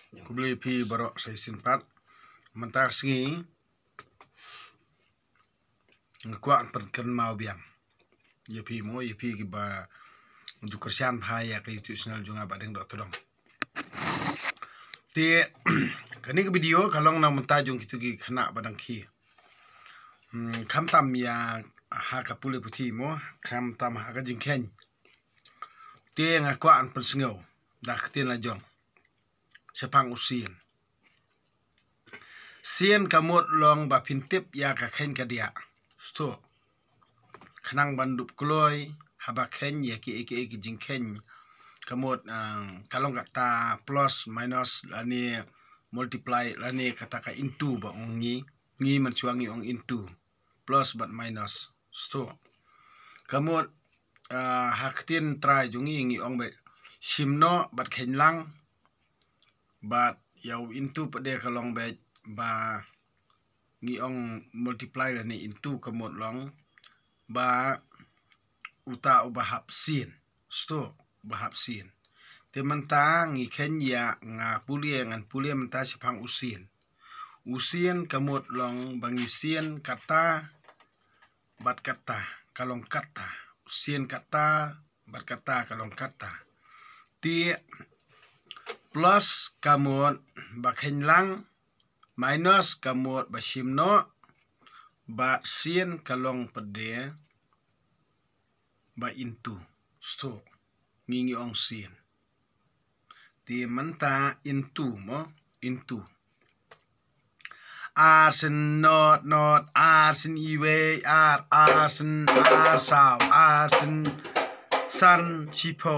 Ku beli pi barok sai sinpat mentak singi ngkuan perken mau biang ye pi mo ye pi ki ba jukersian bahaya ke YouTube channel juga badeng dok tolong ti kani ke video kalong nang mentajung kitu ki kena badang ki kam tam ya ha ka pule puti mo kam tam ha ka jingken ti ngkuan persengau dak tin la jong sepang usin sien kamut long ba pintip ya ka khen ka dia sto khnang bandup kloi haba khen ya ki jingken kamut kalong kata plus minus lani multiply lani kata ka into ba ngi mencuangi ong into plus but minus sto kamut haktin try jungi ngi ong be simno bat khen lang bat yau into pade kalong be ba ngi ong multiply lani into kamut long ba uta ubahap sin sto bahap sin te mentang ngi kenya nga pulie ngan pulie menta sipang usin kamut long bangi sien kata bat kata kalong kata sien kata bat kata kalong kata ti plus kamut bakhen lang minus kamut basimno ba sien kalong pede ba into sto ngingi ong sien ti menta into mo into arsen not arsen iwe arsen arsau arsen san chipo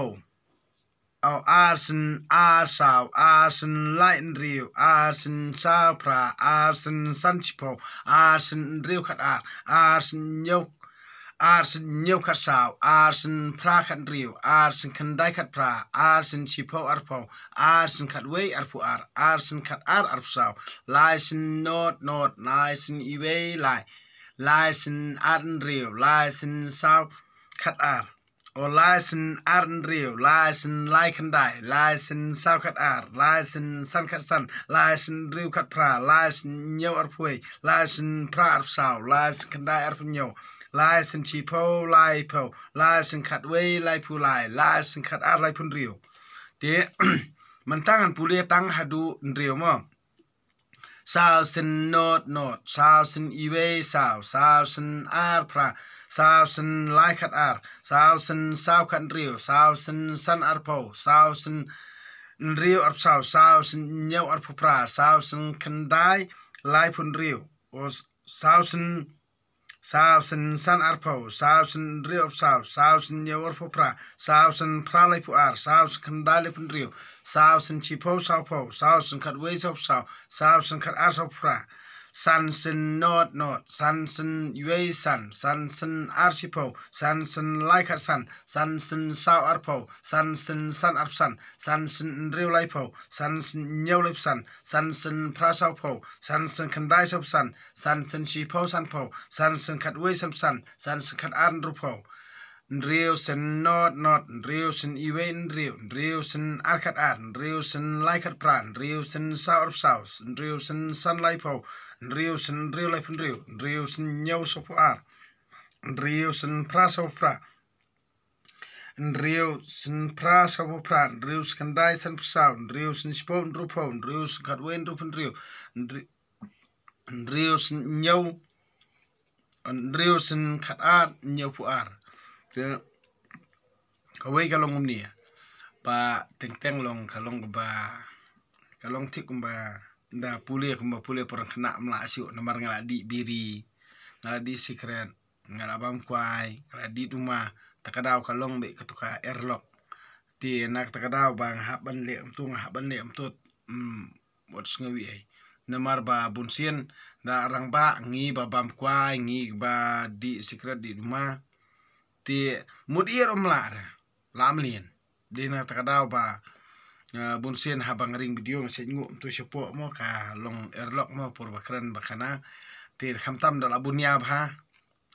au arsen arsau arsen light riu arsen sapra arsen san chipo arsen riu khat arsen nyok arsen nyok khat sau arsen pra khat riu arsen khandai khat pra arsen chipo arpo arsen khat wei arpu arsen khat arpu sau laisen not laisen iwe laisen arn riu laisen sau khat o laisen arn riu laisen lai khandai laisen sau khat laisen san khat san laisen riu khat pra laisen nyok arpu laisen pra arpu sau laisen khandai arpu nyok laisen chipo lai po laisen khat wei lai pu laisen khat lai pun riu te mentangan pule tang hadu riu mo sao sen not sao sen iwe sao sen pra sao sen lai khat sao sen sao khat riu sao sen san po sao sen riu sao sen nyau arpu pra sao sen khandai lai pun riu o sao sen san arpo sao sen riu sao sen nyau arpu pra sao sen pra lai pu sao sen khandai lai pun riu sao sen chipo sao po sao sen khat wei sao sen khat sao pra san sen not san sen yue san sen archipo san sen lai khat san sen sao arpo san sen riu lai po san sen nyau lai san sen pra sao po san sen khandai sao san sen chipo san po san sen khat wei san sen khat ru po riu sen not riu sen iwe riu sen arkat riu sen lai khat pran riu sen sao riu sen san lai po riu sen riu lai pun riu sen nyau so pu riu sen pra so pra riu sen pra so pu pra riu sen dai san sao riu sen spo ru po riu sen khat wen ru pun riu sen nyau riu sen khat nyau pu ke kawai kalong umni pa teng long kalong ba kalong tik kumba da pule porang kena mla asiu namar ngala di biri ngala di secret ngala bam kwai ngala di duma takadaw kalong be katuka airlock ti nak takadaw bang haban le amtut wat sngawi ai namar ba bunsien da arang ba ngi ba bam kwai ngi ba di secret di duma ti mudir omlar lamlin dina takadaw ba bunsien habang ring video ngasih ngu tu sepo mo ka long airlock mo por bakran bakana ti khamtam dal abunya bha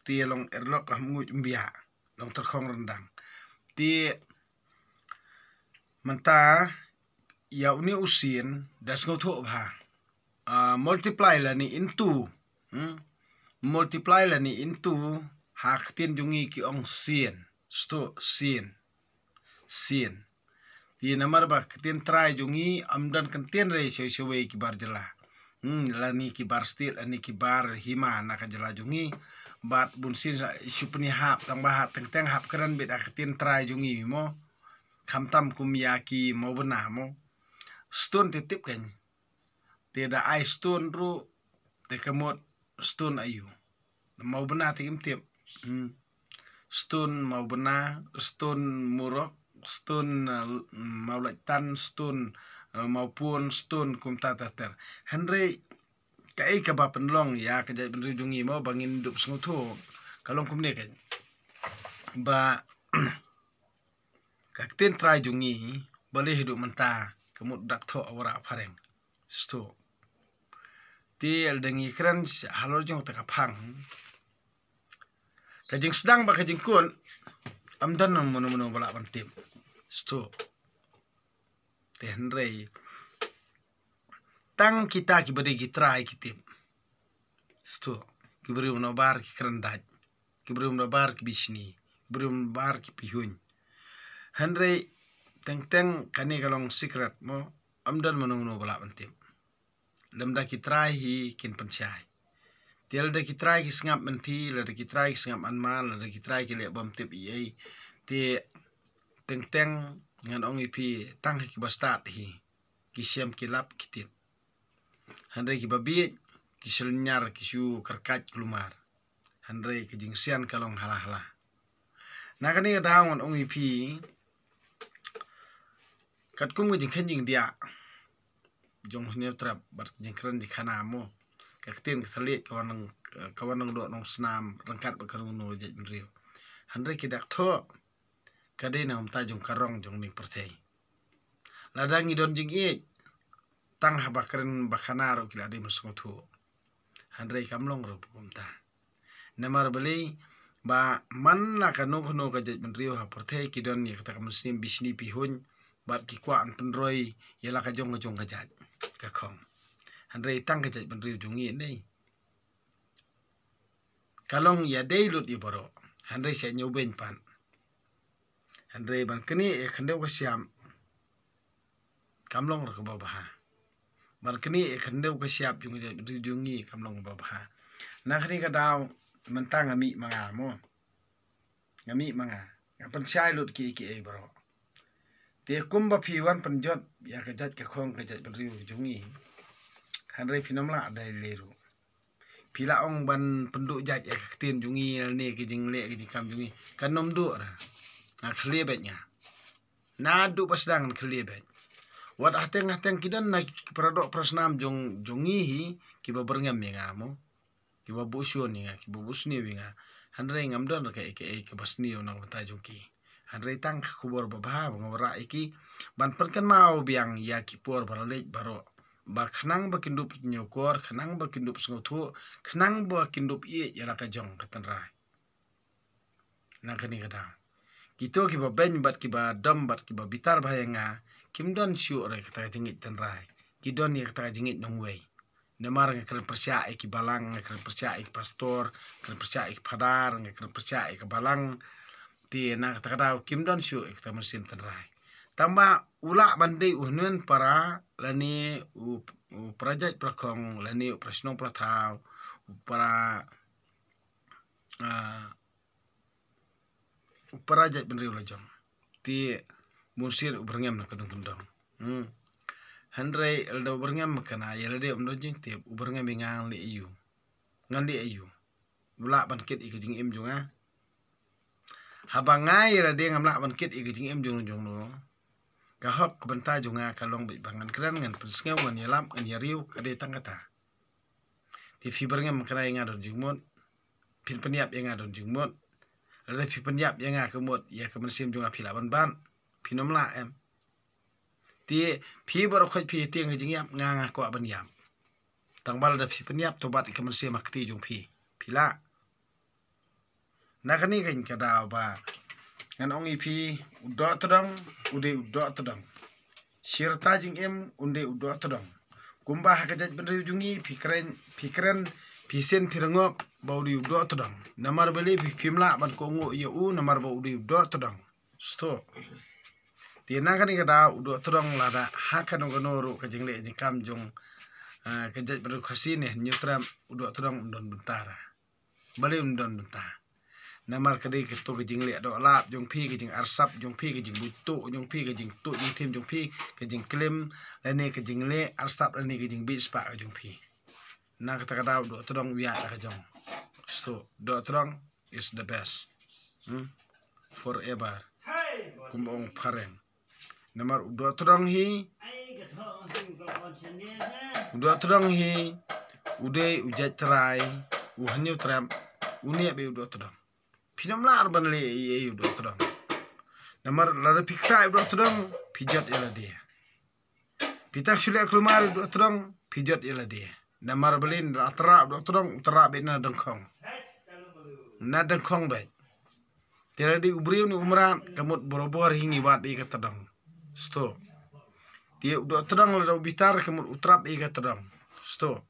ti long airlock lah ngu umbia long terkhong rendang ti menta ya uni usin das ngotho bha multiply la ni into multiply la ni into hak tin jungi ki ong sin sto sin di namar ba tin try jungi amdan kan tin re sewe ki bar jela la ni ki bar stil ani ki bar hima na ka jela jungi bat bun sin supni hap tang ba teng hap kran bet ak tin try jungi mo khamtam kum yaki mo bena mo stone titip kan tidak ai stone ru te kamot stone ayu mau bena tim tip stone mau bena stone murok stone mau laitan stone maupun stone kum tatater henry kai ka ba penlong ya ka jai benri jungi mau bangin dup sengutho kalong kum ne kan ba kaktin try jungi boleh hidup mentah kemut dak tho awara phareng sto ti aldengi kran halor jong ta kapang kajing sedang ba kajing kun amdan mono bala bantim sto te henrei tang kita ki bade ki try kitip sto ki bari no bar ki kran daj ki bari no bar ki bisni ki bari no bar ki pihun henrei teng kani kalong secret mo amdan mono bala bantim lemda ki try hi kin penchai tiel da ki try ki sngap menti la da ki try ki sngap anman la da ki try ki le bom tip ye ti teng ngan ong ipi tang ki bastat hi ki siam ki lap ki tip handai ki babi ki selnyar ki su karkat kelumar handai ki jingsian kalong halah na kani da ngon ong ipi kat kum ki jing dia jong hne trap bar jingkran di khana mo kaktin khalit kawanang do nong snam rangkat bakarung no jej mriu handre ki dak tho kade na umta jong karong jong ning perthei ladang idon jing e tang habakren bakhana ro kila de musngothu handre kamlong ro pukumta namar beli ba man na kanong no ka jej mriu ha perthei kidon ni kata muslim bisni pihun bat ki kwa an penroi yela ka jong ka jaj ka khong handre tang ka jej mriu jungi nei kalong ya dei lut ibaro handre se nyoben pan handre ban kini e khandeu ka siam kamlong ro ka babaha ban kini e khandeu ka siap jungi kamlong babaha na khani ka daw mentang ami manga mo ngami manga ngapan chai lut ki e baro te kumba phiwan panjot ya ka jat ka khong ka jat riu jungi handre phinomla dai leru pila ong ban penduk jat ya tin jungi ne ki jing le ki kam jungi kanom du ra na khlie betnya na du pasdang khlie bet wat ateng kidan na pradok prasnam jungi hi ki ba berngam ya ngamo ki ba busyo ni ki ba busni winga handre ngam don ka ke basni onang ta jungki handre tang khubor babha ngora iki ban perkan mau biang ya ki por barale baro ba khnang ba kindup nyokor khnang ba kindup sngothu khnang ba kindup i yala ka jong katan rai na kani kata kito ki ba ben bat ki ba dom bat ki ba bitar bhayenga kimdon syu rai kata jingit tan rai kidon ni kata jingit nongwei nemar ngakran persya ki balang ngakran persya ki pastor ngakran persya ki phadar ngakran persya ki balang ti na kata kata kimdon syu kata mersin tan rai tamba ula bandai unun para lani prajat prakong lani prasno prathau para prajat benriu lajong ti mursir ubrengem na kadung tundong handrai eldo ubrengem kana yelade umdo jing ti ubrengem ngang li iyu ngan li iyu ula bankit ikijing im junga habangai rade ngamla bankit ikijing im jung no kahok benta junga kalong bi bangan kran ngan persngew ngan yalam ngan yariu kade tangkata ti fiberngem kana ngadon jingmot pin peniap yang ngadon jingmot ada fi peniap yang ngamot ya kemersim junga pilaban ban pinomla em ti fi bar khoj fi ti ngajing yap nga ko ban yam tangbal da fi peniap tobat kemersim akti jung fi pila nakani kan kada ba ngan ong ipi udok tedang ude udok tedang Sirta jing em unde udo todong. Kumbah kejat benri jungi pikiran pisen pirengok bau di udo todong. Namar beli pimla ban kongo iya namar bau di udo todong. Sto. Tiena kan kada udo todong lada hakan ngonoru kajing le jing kam jong kejat benri khasine nyutram udo todong undon bentara. Bali undon bentara. Namar kadai ketu kejing le do lap jong pi kejing arsap jong pi kejing butu jong pi kejing tu jong tim jong pi kejing klim lane kejing le arsap lane kejing bis pa jong pi na kata kada do todong wiya ka jong so do todong is the best forever kumbong pareng namar do todong hi ude ujat trai uhanyu tram unia be do todong Pinam lar ban le ye udo todong. Namar lara pikta udo todong pijat ila dia. Pitak sule krumar udo todong pijat ila dia. Namar belin ratra udo todong utara bena dengkong. Na dengkong baik. Tira di ubriu ni umran kamut borobor hingi wat ika todong. Sto. Dia udo todong lara bitar kamut utrap ika todong. Sto.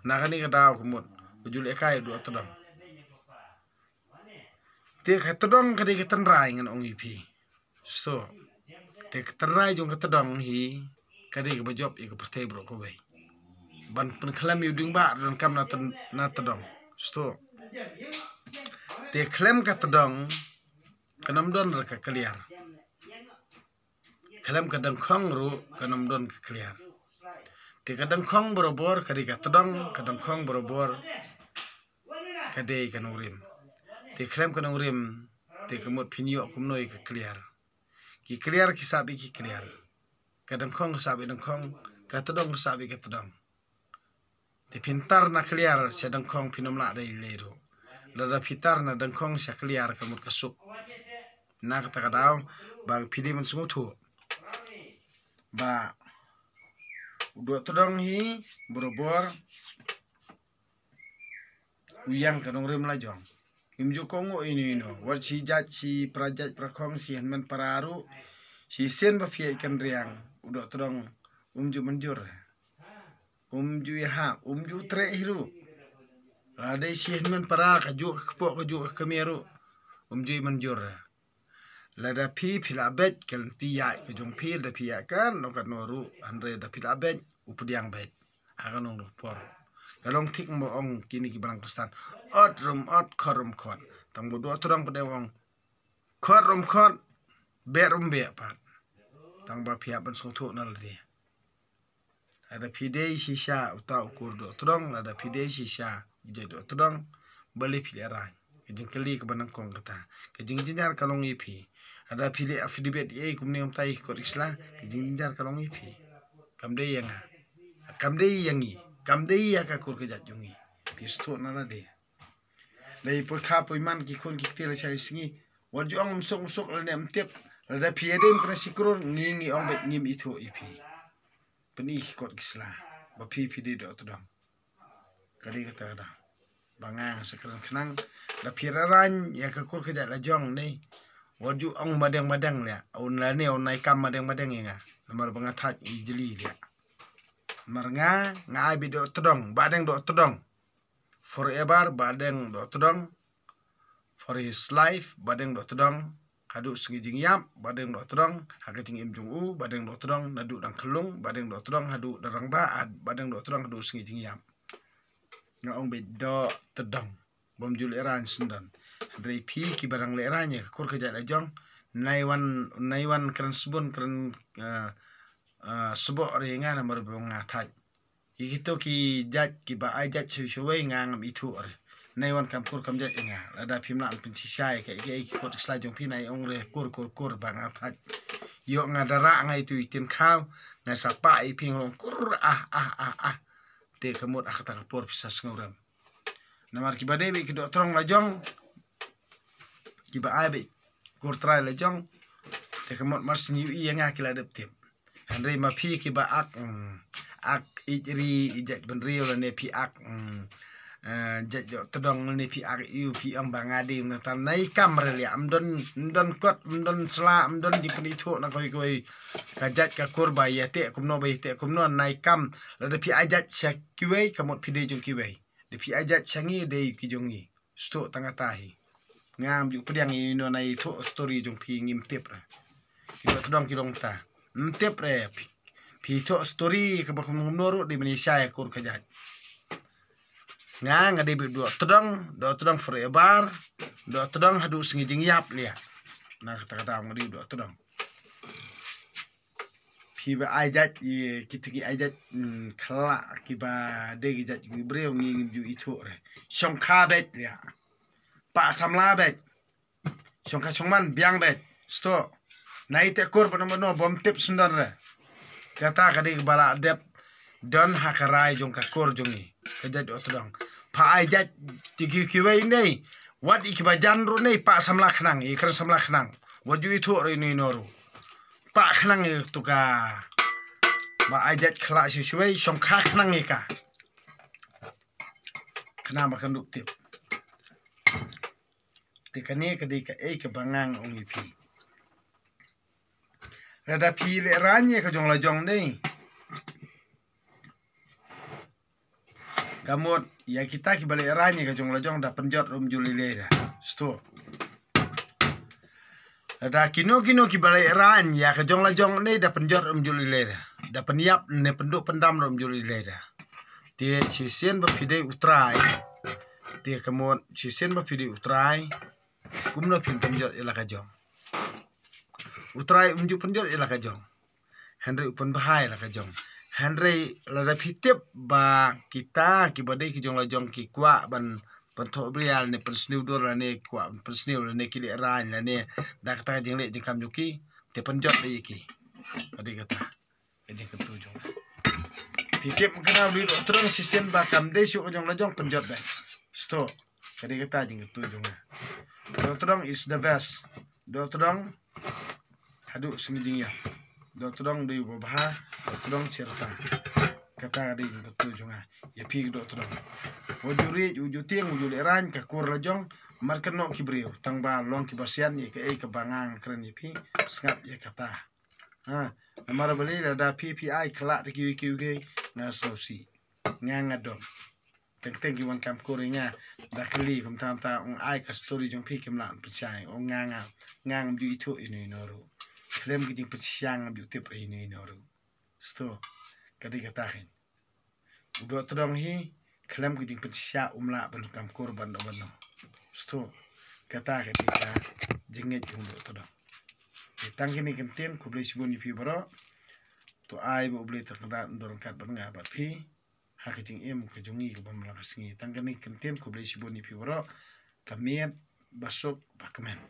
Nakani kadau kamut ujul ekai udo todong. Te ketedong kadi ketenrai ngan ong ipi. So, te ketenrai jong ketedong hi kadi ke bajop i ke pertai bro ko bai. Ban pen klam yu ding ba dan kam na tedong. So, te klam ketedong kanam don ra ka kliar. Klam kadang khong ru kanam don ka kliar. Te kadang khong borobor kadi ketedong kadang khong borobor kadi kanurim. Te klem kanong rim te kemut pinyo kumnoi ke clear ki clear ki sabi ki clear kadang kong sabi dang kong katodong sabi katodong te pintar na clear sedang kong pinomla dai lero lada pitar na dang kong sa clear kamut kasuk na kata kadau bang pidi men sungutu ba udo todong hi borobor uyang kanong rim lajong Imju kongo ini wat si jat si prajat prakong si hanman pararu si sen ba pia ikan riang udah terang umju manjur umju ya umju tre hiru ada si hanman para kaju kepok kaju kemeru umju manjur lada pi pilabet kan tiya kejong pil da pia kan nokat noru andre da pilabet upudiang bet akan nong por Galong tik mo ong kini ki barang kristan ot korum kon tang bodo turang pada wong korum kon berum be pat tang ba pia ban song thu nal dia ada pide sisa uta ukur do turang ada pide sisa je do turang bali pile rai kejing keli ke banang kong kata kejing jinjar kalong ipi ada pile affidavit e kumni om tai ko isla kejing jinjar kalong ipi kamde yangi Kamdei ya ka kur kejat jungi pisto nana de dai po kha po iman ki khon ki tel chari singi waju ang musok la nem tep la da piedem kra sikro ngi ong bet ngim itu ipi peni kot kisla ba pi de do tudang kali kata da bangang sekarang kenang da piraran ya ka kur kejat la jong nei waju ang madang ya on la ne on nai kam madang ya nomor bangathat ijli dia Marnga ngai bi do todong badeng do todong forever badeng do todong for his life badeng do todong hadu sengi jing yap badeng do todong haga jing im jung u badeng do todong nadu dang kelung badeng do todong hadu darang ba badeng do todong hadu sengi jing yap nga ong bi do todong bom jul eran sundan dre pi ki barang le eranya kur ka jala jong naiwan kran subon kran sebok ringan nomor bunga thaj ikito ki jat ki ba ai jat shuwe ngam itu or naiwan kampur kamjat inga ada pimna pinsisai ke ko sla jong pinai ong re kur bang thaj yo ngadara ngai tu itin khaw na sapa i pingrong kur te kamut akata kapur pisas nguram namar ki bade bi ki do trong la jong ki ba ai bi kur trai la jong te kamut mas ni i nga kila dep tip Andre ma pi ki ba ak ijri ijat benrio la ne pi ak jat jo tedong ni pi ar yu pi ang bangadi tan nai kamre li amdon kot amdon sla amdon di penitho na koi kajat ka kurba ya te kumno bai te kumno nai kam la de pi ajat syakiwei kamot pi de jong kiwei de pi ajat changi de ki jongi sto tanga tahi ngam ju pediang ini no nai tho story jong pi ngim tip ra ki tedong ki dong ta tip re pi tho story ka bakum noru di Malaysia ya kur kajat nga de do tedong forever do tedong hadu singi jing yap lia na kata ngadi do tedong pi ba ajat ye kitiki ajat khala ki ba de gijat gi breu ngi ju itu re songkha bet lia pa samla bet songkha songman biang bet sto nai te kor pano bom tip sundar re kata kadi bala dep don hakarai jong ka kor jongi kajat do tedong pa ajat tigi kiwei nei wat ikiba janru nei pa samla khnang ikran samla khnang waju itu re ni noru pa khnang tu ka ba ajat khla shuai song kha khnang ka khna ba kan duk tip tikane kadi ka ke bangang ong ipi rada pi le ranye ka jong la jong nei kamot ya kita ki balik ranye ka jong la jong da penjot juli le da sto ada kino ki balik ranye ya ka jong la jong nei da penjot juli le da peniap ne penduk pendam juli le da tie chisen ba pide utrai tie kamot chisen ba pide utrai kumno pin penjot ila ka jong utrai unju penjot ila ka jong Henry upon bahai la ka jong Henry lada pitip ba kita ki badai ki jong la jong ki kwa ban panto brial ne persniu dor la ne kwa persniu la ne ki le ran la ne da kata jeng le jeng kam juki te penjot de ki adi kata jeng ketu jong pitip kena beli terus sistem ba kam de su jong la jong penjot ba sto adi kata jeng ketu jong do is the best do hadu semiding ya do todong de babha todong cerita kata di ketu jonga ya pi do todong wujuri wujuti yang wujul eran ka kur lajong mar keno kibriu tang ba long ki basian ye ke bangang kren ye pi snap ye kata ha mar bali da PPI kala de ki na sosi ngang adom teng ki wan kam kurinya da kali kum tam ta ong ai ka story jong pi kim lan percaya ong ngang ju itu ini noru klem gidi peciang bi tip ini noru sto kadi katahin udo todong hi klem gidi pecia umla ban kam korban do bano sto kata ketika jinget udo todong ditang kini kenten ku beli sibuni pi bro to ai bo beli terkena ndor kat ban nga ba pi hakijing em ke jungi ke ban malakas ngi tang kini kenten ku beli sibuni pi bro kamiet basuk bakmen